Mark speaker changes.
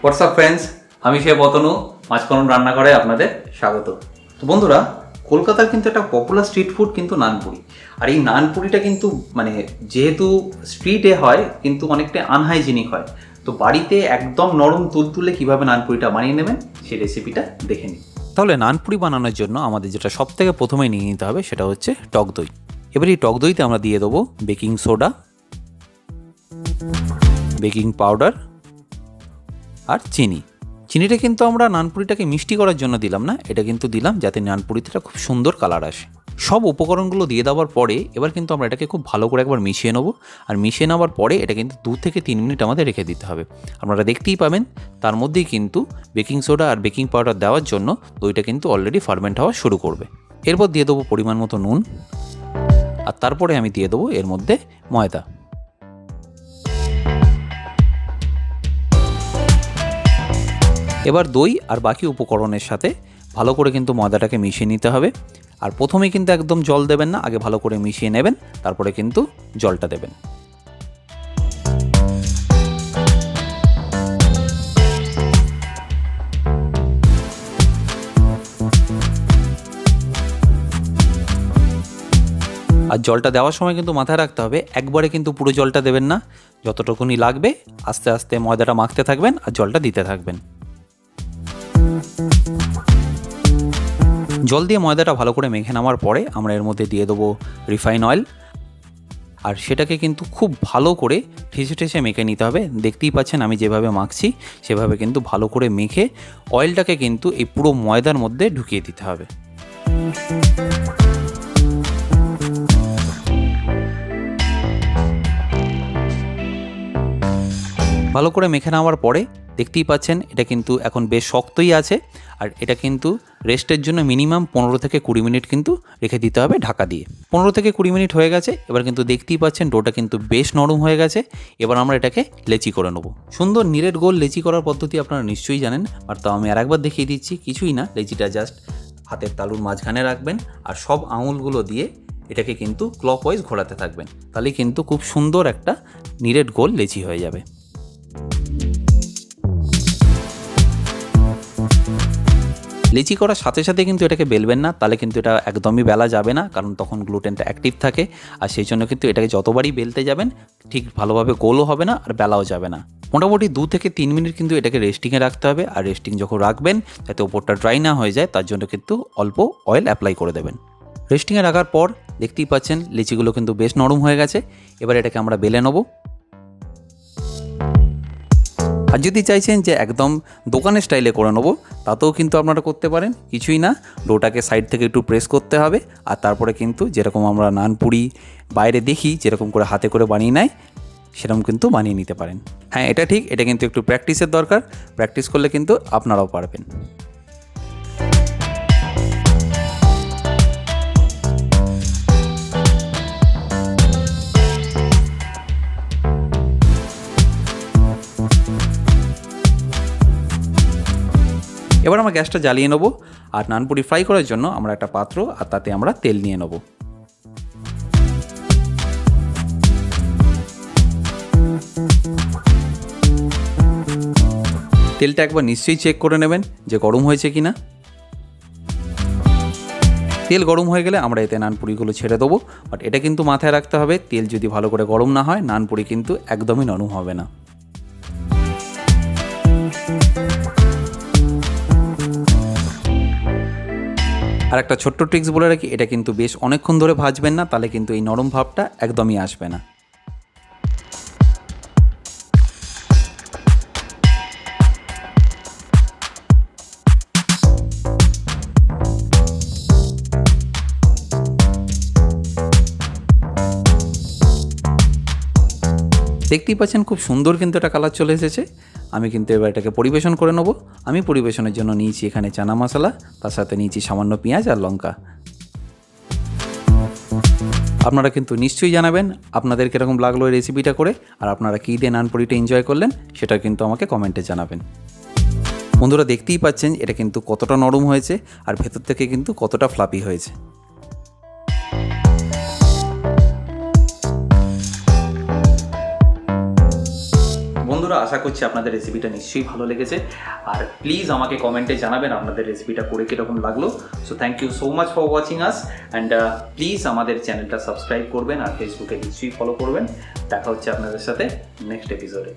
Speaker 1: WhatsApp friends, আমি chef Atanu পাঁচফোড়ন রান্নাঘরে আপনাদের স্বাগত। তো বন্ধুরা, কলকাতার কিন্তু একটা পপুলার স্ট্রিট ফুড কিন্তু নানপুরি। আর এই নানপুরিটা কিন্তু যেহেতু স্ট্রিটে হয় কিন্তু অনেকটা আনহাইজিনিক হয়। তো বাড়িতে একদম নরম তুলতুলে কীভাবে নানপুরিটা বানিয়ে নেবেন সেই রেসিপিটা দেখে নিন। তাহলে নানপুরি বানানোর জন্য আমাদের যেটা সবথেকে প্রথমে নিয়ে নিতে হবে সেটা হচ্ছে টক দই। এবার এই টক দইতে আমরা দিয়ে দেবো বেকিং সোডা, বেকিং পাউডার আর চিনিটা কিন্তু আমরা নানপুরিটাকে মিষ্টি করার জন্য দিলাম না, এটা কিন্তু দিলাম যাতে নানপুরিটা খুব সুন্দর কালার আসে। সব উপকরণগুলো দিয়ে দেওয়ার পরে এবার কিন্তু আমরা এটাকে খুব ভালো করে একবার মিশিয়ে নেবো। আর মিশিয়ে নেওয়ার পরে এটা কিন্তু 2 থেকে 3 মিনিট আমাদের রেখে দিতে হবে। আপনারা দেখতেই পাবেন তার মধ্যেই কিন্তু বেকিং সোডা আর বেকিং পাউডার দেওয়ার জন্য দইটা কিন্তু অলরেডি ফার্মেন্ট হওয়া শুরু করবে। এরপর দিয়ে দেবো পরিমাণ মতো নুন, আর তারপরে আমি দিয়ে দেবো এর মধ্যে ময়দা। এবার দই আর বাকি উপকরণের সাথে ভালো করে কিন্তু ময়দাটাকে মিশিয়ে নিতে হবে। আর প্রথমে কিন্তু একদম জল দেবেন না, আগে ভালো করে মিশিয়ে নেবেন, তারপরে কিন্তু জলটা দেবেন। আর জলটা দেওয়ার সময় কিন্তু মাথায় রাখতে হবে একবারে কিন্তু পুরো জলটা দেবেন না, যতটুকুনি লাগবে আস্তে আস্তে ময়দাটা মাখতে থাকবেন আর জলটা দিতে থাকবেন। জল দিয়ে ময়দাটা ভালো করে মেখে নেওয়ার পরে আমরা এর মধ্যে দিয়ে দেবো রিফাইন অয়েল। আর সেটাকে কিন্তু খুব ভালো করে ঠেসে মেখে নিতে হবে। দেখতেই পাচ্ছেন আমি যেভাবে মাখছি সেভাবে কিন্তু ভালো করে মেখে অয়েলটাকে কিন্তু এই পুরো ময়দার মধ্যে ঢুকিয়ে দিতে হবে। ভালো করে মেখে নেওয়ার পরে দেখতেই পাচ্ছেন এটা কিন্তু এখন বেশ শক্তই আছে। আর এটা কিন্তু রেস্টের জন্য মিনিমাম 15 থেকে 20 মিনিট কিন্তু রেখে দিতে হবে ঢাকা দিয়ে। 15 থেকে 20 মিনিট হয়ে গেছে। এবার কিন্তু দেখতেই পাচ্ছেন ডোটা কিন্তু বেশ নরম হয়ে গেছে। এবার আমরা এটাকে লেচি করে নেব। সুন্দর নিরেট গোল লেচি করার পদ্ধতি আপনারা নিশ্চয়ই জানেন, আর তাও আমি আরেকবার দেখিয়ে দিচ্ছি। কিছুই না, লেচিটা জাস্ট হাতের তালুর মাঝখানে রাখবেন আর সব আঙুলগুলো দিয়ে এটাকে কিন্তু ক্লকওয়াইজ ঘোরাতে থাকবেন। তাহলে কিন্তু খুব সুন্দর একটা নিরেট গোল লেচি হয়ে যাবে। লেচি করার সাথে সাথে কিন্তু এটাকে বেলবেন না, তাহলে কিন্তু এটা একদমই বেলা যাবে না, কারণ তখন গ্লুটেনটা অ্যাক্টিভ থাকে। আর সেই জন্য কিন্তু এটাকে যতবারই বেলতে যাবেন ঠিক ভালোভাবে গোলও হবে না আর বেলাও যাবে না। মোটামুটি 2 থেকে 3 মিনিট কিন্তু এটাকে রেস্টিংয়ে রাখতে হবে। আর রেস্টিং যখন রাখবেন যাতে ওপরটা ড্রাই না হয়ে যায় তার জন্য কিন্তু অল্প অয়েল অ্যাপ্লাই করে দেবেন। রেস্টিংয়ে রাখার পর দেখতেই পাচ্ছেন লেচিগুলো কিন্তু বেশ নরম হয়ে গেছে। এবার এটাকে আমরা বেলে নেব। আর যদি চাইছেন যে একদম দোকানের স্টাইলে করে নেবো তাতেও কিন্তু আপনারা করতে পারেন। কিছুই না, ডোটাকে সাইড থেকে একটু প্রেস করতে হবে আর তারপরে কিন্তু যেরকম আমরা নানপুরি বাইরে দেখি যেরকম করে হাতে করে বানিয়ে নেয় সেরকম কিন্তু বানিয়ে নিতে পারেন। হ্যাঁ, এটা ঠিক, এটা কিন্তু একটু প্র্যাকটিসের দরকার। প্র্যাকটিস করলে কিন্তু আপনারাও পারবেন। এবার আমরা গ্যাসটা জ্বালিয়ে নেবো আর নানপুরি ফ্রাই করার জন্য আমরা একটা পাত্র আর তাতে আমরা তেল নিয়ে নেব। তেলটা একবার নিশ্চয়ই চেক করে নেবেন যে গরম হয়েছে কিনা। তেল গরম হয়ে গেলে আমরা এতে নানপুরিগুলো ছেড়ে দেবো। বাট এটা কিন্তু মাথায় রাখতে হবে তেল যদি ভালো করে গরম না হয় নানপুরি কিন্তু একদমই নরম হবে না। আর একটা ছোট্ট ট্রিক্স বলে রাখি, এটা কিন্তু বেশ অনেকক্ষণ ধরে ভাজবেন না, তাহলে কিন্তু এই নরম ভাবটা একদমই আসবে না। দেখতেই পাচ্ছেন খুব সুন্দর কিন্তু একটা কালার চলে এসেছে। আমি কিন্তু এবার এটাকে পরিবেশন করে নেব। আমি পরিবেশনের জন্য নিয়েছি এখানে চানা মশলা, তার সাথে নিয়েছি সামান্য পেঁয়াজ আর লঙ্কা। আপনারা কিন্তু নিশ্চয়ই জানাবেন আপনাদের কীরকম লাগলো এই রেসিপিটা করে, আর আপনারা কী দিয়ে নানপুরিটা এনজয় করলেন সেটা কিন্তু আমাকে কমেন্টে জানাবেন। বন্ধুরা দেখতেই পাচ্ছেন এটা কিন্তু কতটা নরম হয়েছে আর ভেতর থেকে কিন্তু কতটা ফ্লাপি হয়েছে। বন্ধুরা, আশা করছি আপনাদের রেসিপিটা নিশ্চয়ই ভালো লেগেছে। আর প্লিজ আমাকে কমেন্টে জানাবেন আপনাদের রেসিপিটা করে কীরকম লাগলো। So thank you so much for watching us, and please আমাদের চ্যানেলটা সাবস্ক্রাইব করবেন আর ফেসবুকে নিশ্চয়ই ফলো করবেন। দেখা হচ্ছে আপনাদের সাথে নেক্সট এপিসোডে।